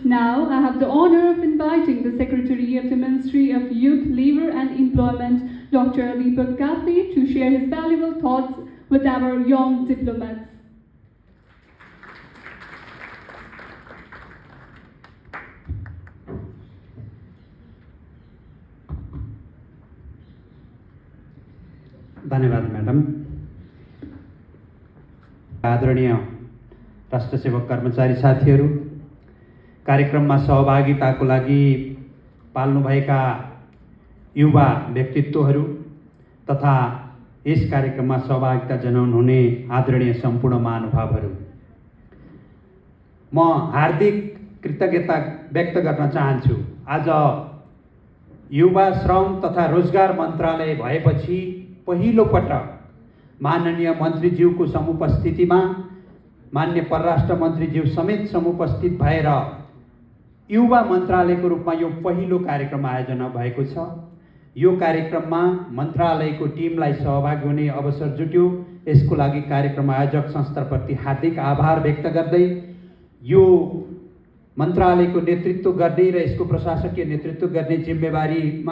Now, I have the honor of inviting the Secretary of the Ministry of Youth, Labour and Employment, Dr. Deepak Kathli, to share his valuable thoughts with our young diplomats. धन्यवाद madam. आदरणीय राष्ट्रसेवक कर्मचारी साथीहरू, कार्यक्रममा सहभागिताको लागि पाल्नुभएका युवा व्यक्तित्वहरू तथा यस कार्यक्रममा सहभागिता जनाउनुहुने आदरणीय सम्पूर्ण महानुभावहरू, म हार्दिक कृतज्ञता व्यक्त गर्न चाहन्छु। आज युवा श्रम तथा रोजगार मन्त्रालय भएपछि पहिलो पटक माननीय मन्त्रीज्यूको समुपस्थितिमा मान्य परराष्ट्र मन्त्रीज्यू समेत समुपस्थित भएर युवा मन्त्रालयको रूपमा यो पहिलो कार्यक्रम आयोजना भएको छ। यो कार्यक्रममा मन्त्रालयको टिमलाई सहभागी हुने अवसर जुट्यो। यसको लागि कार्यक्रम आयोजक संस्थाप्रति हार्दिक आभार व्यक्त गर्दै यो मन्त्रालयको नेतृत्व गर्ने र यसको प्रशासकीय नेतृत्व गर्ने जिम्मेवारीमा